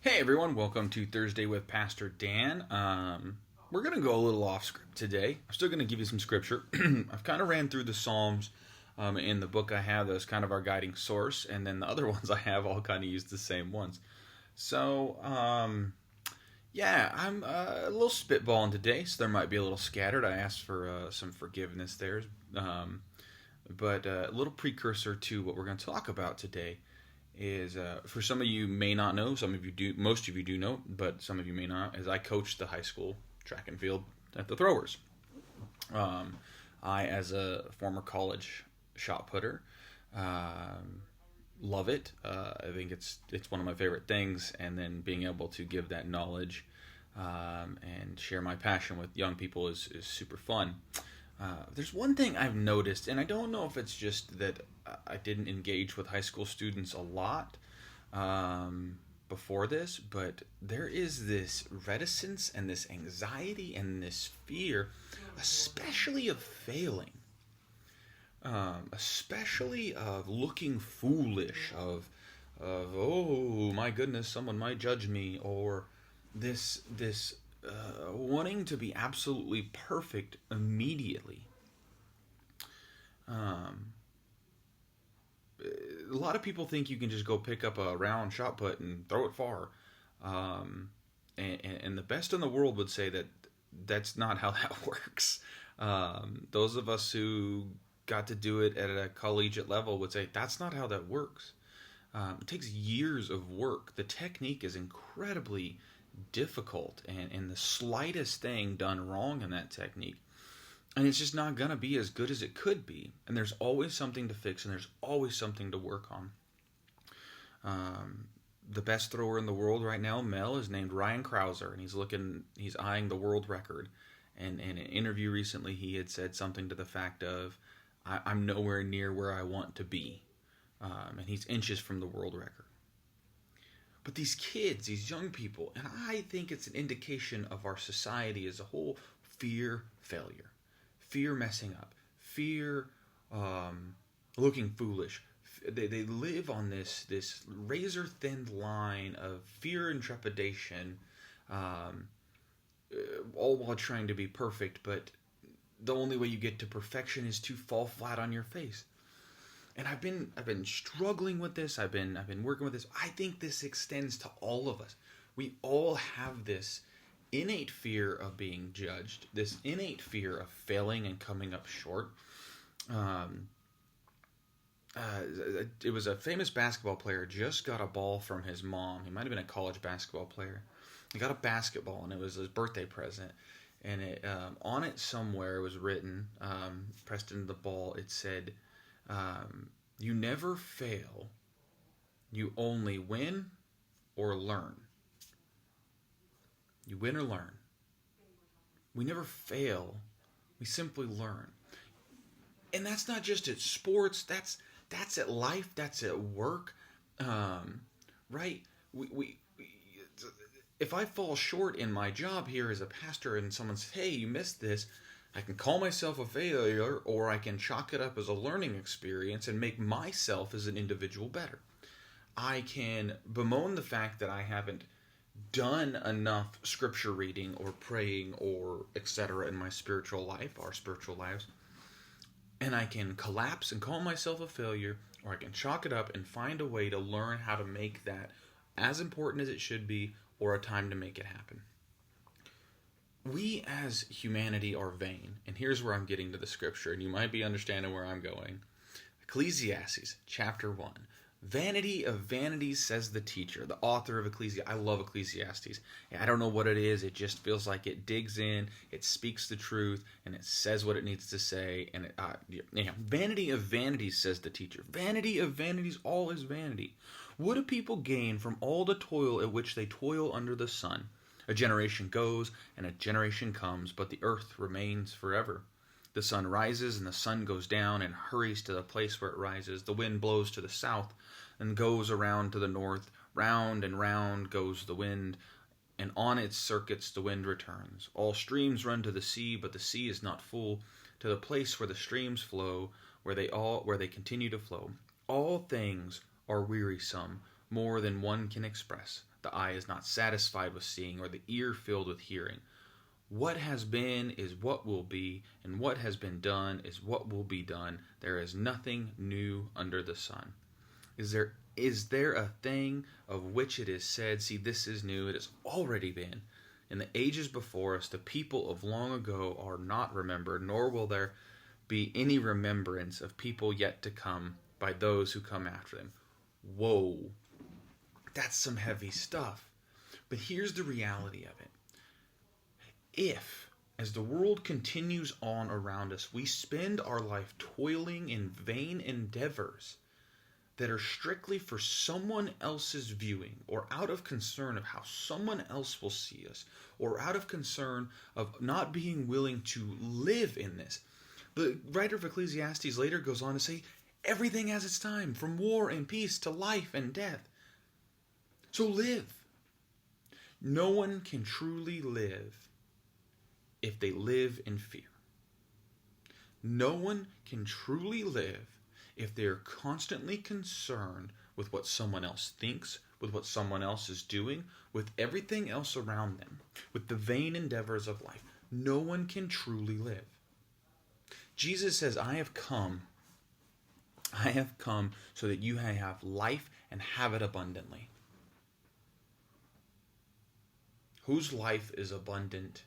Hey everyone, welcome to Thursday with Pastor Dan. We're going to go a little off script today. I'm still going to give you some scripture. I've kind of ran through the Psalms in the book I have that's kind of our guiding source, and then the other ones I have all kind of use the same ones. So, yeah, I'm a little spitballing today, so there might be a little scattered. I asked for some forgiveness there, um, but a little precursor to what we're going to talk about today is for some of you may not know, some of you do, most of you do know, but some of you may not. As I coached the high school track and field at the Throwers, um, I, as a former college shot putter, um, love it. I think it's one of my favorite things, and then being able to give that knowledge and share my passion with young people is super fun. There's one thing I've noticed, and I don't know if it's just that I didn't engage with high school students a lot before this, but there is this reticence and this anxiety and this fear, especially of failing, especially of looking foolish, of oh my goodness, someone might judge me, or this wanting to be absolutely perfect immediately. Um, a lot of people think you can just go pick up a round shot put and throw it far. Um, and the best in the world would say that that's not how that works. Those of us who got to do it at a collegiate level would say that's not how that works. It takes years of work. The technique is incredibly difficult, and the slightest thing done wrong in that technique, and it's just not going to be as good as it could be. And there's always something to fix, and there's always something to work on. Um, the best thrower in the world right now, Mel, is named Ryan Krauser, and he's eyeing the world record. And in an interview recently, he had said something to the fact of, I'm nowhere near where I want to be. And he's inches from the world record. But these kids, these young people, and I think it's an indication of our society as a whole, fear failure, fear messing up, fear looking foolish. They live on this razor thin line of fear and trepidation, um, all while trying to be perfect. But the only way you get to perfection is to fall flat on your face. And I've been struggling with this. I've been working with this. I think this extends to all of us. We all have this innate fear of being judged, this innate fear of failing and coming up short. Um, it was a famous basketball player just got a ball from his mom. He might have been a college basketball player. He got a basketball, and it was his birthday present. And on it somewhere was written, pressed into the ball. It said, "You never fail. You only win or learn. You win or learn. We never fail. We simply learn." And that's not just at sports. That's at life. That's at work. Um, right? We if I fall short in my job here as a pastor, and someone says, "Hey, you missed this," I can call myself a failure, or I can chalk it up as a learning experience and make myself as an individual better. I can bemoan the fact that I haven't done enough scripture reading or praying or etc. in my spiritual life, our spiritual lives, and I can collapse and call myself a failure, or I can chalk it up and find a way to learn how to make that as important as it should be, or a time to make it happen. We as humanity are vain, and here's where I'm getting to the scripture, and you might be understanding where I'm going. Ecclesiastes chapter 1. "Vanity of vanities, says the teacher," the author of Ecclesiastes. I love Ecclesiastes. I don't know what it is. It just feels like it digs in, it speaks the truth, and it says what it needs to say. And "Vanity of vanities, says the teacher." Vanity of vanities, all is vanity. "What do people gain from all the toil at which they toil under the sun? A generation goes, and a generation comes, but the earth remains forever. The sun rises and the sun goes down and hurries to the place where it rises. The wind blows to the south and goes around to the north. Round and round goes the wind, and on its circuits the wind returns. All streams run to the sea, but the sea is not full. To the place where the streams flow, where they continue to flow. All things are wearisome, more than one can express. The eye is not satisfied with seeing, or the ear filled with hearing. What has been is what will be, and what has been done is what will be done. There is nothing new under the sun. Is there a thing of which it is said, see, this is new? It has already been. In the ages before us, the people of long ago are not remembered, nor will there be any remembrance of people yet to come by those who come after them. Whoa, that's some heavy stuff. But here's the reality of it. If, as the world continues on around us, we spend our life toiling in vain endeavors that are strictly for someone else's viewing, or out of concern of how someone else will see us, or out of concern of not being willing to live in this. The writer of Ecclesiastes later goes on to say, everything has its time, from war and peace to life and death. So live. No one can truly live if they live in fear. No one can truly live if they're constantly concerned with what someone else thinks, with what someone else is doing, with everything else around them, with the vain endeavors of life. No one can truly live. Jesus says, I have come so that you may have life and have it abundantly. Whose life is abundant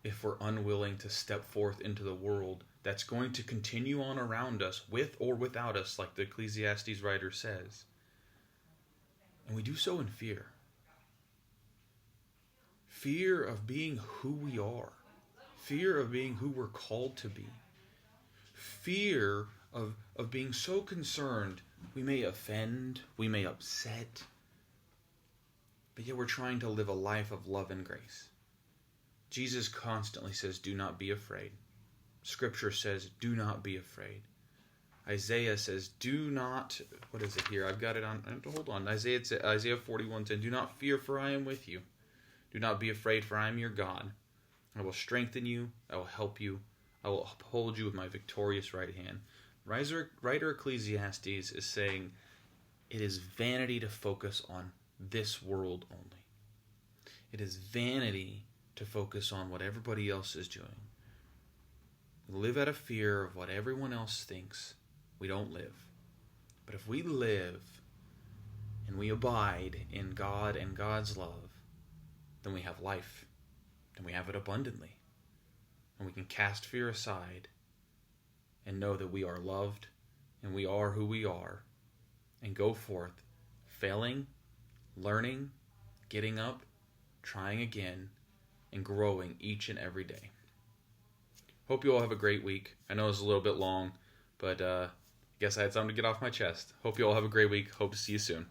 if we're unwilling to step forth into the world that's going to continue on around us, with or without us, like the Ecclesiastes writer says? And we do so in fear. Fear of being who we are. Fear of being who we're called to be. Fear of being so concerned we may offend, we may upset, but yet we're trying to live a life of love and grace. Jesus constantly says, do not be afraid. Scripture says, do not be afraid. Isaiah says, do not, what is it here? I've got it on, hold on. Isaiah 41:10, do not fear, for I am with you. Do not be afraid, for I am your God. I will strengthen you, I will help you, I will uphold you with my victorious right hand. Writer Ecclesiastes is saying, it is vanity to focus on this world only. It is vanity to focus on what everybody else is doing. We live out of fear of what everyone else thinks. We don't live. But if we live and we abide in God and God's love, then we have life, and we have it abundantly. And we can cast fear aside and know that we are loved and we are who we are, and go forth failing, learning, getting up, trying again, and growing each and every day. Hope you all have a great week. I know it's a little bit long, but I guess I had something to get off my chest. Hope you all have a great week. Hope to see you soon.